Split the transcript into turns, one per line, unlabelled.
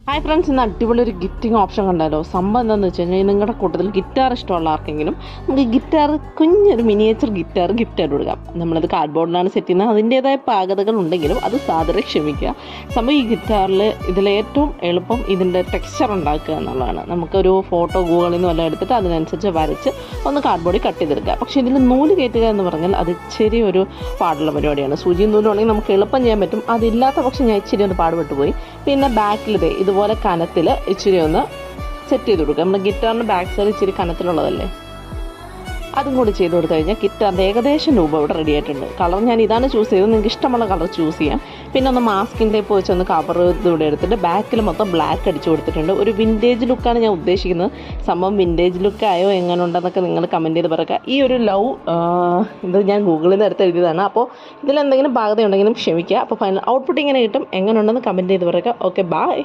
Hi friends, ഇന്ന് അടിപൊളി ഒരു ഗിഫ്റ്റിംഗ് ഓപ്ഷൻ കണ്ടാലോ. സംഭവം എന്താണെന്ന് വെച്ച് കഴിഞ്ഞാൽ നിങ്ങളുടെ കൂട്ടത്തിൽ ഗിറ്റാർ ഇഷ്ടമുള്ള ആർക്കെങ്കിലും നമുക്ക് ഗിറ്റാർ, കുഞ്ഞൊരു മിനിയേച്ചർ ഗിറ്റാർ ഗിഫ്റ്റായിട്ട് കൊടുക്കാം. നമ്മളത് കാർഡ്ബോർഡിലാണ് സെറ്റ് ചെയ്യുന്നത്. അതിൻ്റേതായ പാകതകൾ ഉണ്ടെങ്കിലും അത് സാധാരണ ക്ഷമിക്കുക. സംഭവം ഈ ഗിറ്റാറിൽ ഇതിലേറ്റവും എളുപ്പം ഇതിൻ്റെ ടെക്സ്ചർ ഉണ്ടാക്കുക എന്നുള്ളതാണ്. നമുക്കൊരു ഫോട്ടോ ഗൂഗിളിൽ നിന്ന് വല്ലതും എടുത്തിട്ട് അതിനനുസരിച്ച് വരച്ച് ഒന്ന് കാർഡ്ബോർഡിൽ കട്ട് ചെയ്തെടുക്കുക. പക്ഷേ ഇതിൽ നൂല് കയറ്റുക എന്ന് പറഞ്ഞാൽ അത് ഇച്ചിരി ഒരു പാടുള്ള പരിപാടിയാണ്. സൂചിയും നൂലും ഉണ്ടെങ്കിൽ നമുക്ക് എളുപ്പം ചെയ്യാൻ പറ്റും. അതില്ലാത്ത പക്ഷേ ഞാൻ ഇച്ചിരി ഒന്ന് പാടുപെട്ട് പോയി. പിന്നെ ബാക്കിൽ ഇതുപോലെ കനത്തിൽ ഇച്ചിരി ഒന്ന് സെറ്റ് ചെയ്ത് കൊടുക്കുക. നമ്മുടെ ഗിറ്റാറിൻ്റെ ബാക്ക് സൈഡ് ഇച്ചിരി കനത്തിലുള്ളതല്ലേ, അതും കൂടി ചെയ്ത് കൊടുത്തു കഴിഞ്ഞാൽ ഗിറ്റാറിൻ്റെ ഏകദേശം രൂപ ഇവിടെ റെഡി ആയിട്ടുണ്ട്. കളർ ഞാൻ ഇതാണ് ചൂസ് ചെയ്തത്. നിങ്ങൾക്ക് ഇഷ്ടമുള്ള കളർ ചൂസ് ചെയ്യാം. പിന്നെ ഒന്ന് മാസ്കിൻ ടേപ്പ് വെച്ച് ഒന്ന് കവർ ഇതൂടെ എടുത്തിട്ട് ബാക്കിൽ മൊത്തം ബ്ലാക്ക് അടിച്ചു കൊടുത്തിട്ടുണ്ട്. ഒരു വിൻറ്റേജ് ലുക്കാണ് ഞാൻ ഉദ്ദേശിക്കുന്നത്. സംഭവം വിൻറ്റേജ് ലുക്കായോ എങ്ങനെ ഉണ്ടെന്നൊക്കെ നിങ്ങൾ കമൻറ്റ് ചെയ്ത് പറയുക. ഈ ഒരു ഇത് ഞാൻ ഗൂഗിളിൽ നിന്ന് എടുത്ത് എഴുതിയതാണ്. അപ്പോൾ ഇതിലെന്തെങ്കിലും പാകതയുണ്ടെങ്കിലും ക്ഷമിക്കുക. അപ്പോൾ ഫൈനൽ ഔട്ട്പുട്ട് ഇങ്ങനെ കിട്ടും. എങ്ങനെ ഉണ്ടെന്ന് കമൻറ്റ് ചെയ്ത് പറയുക. Okay, by.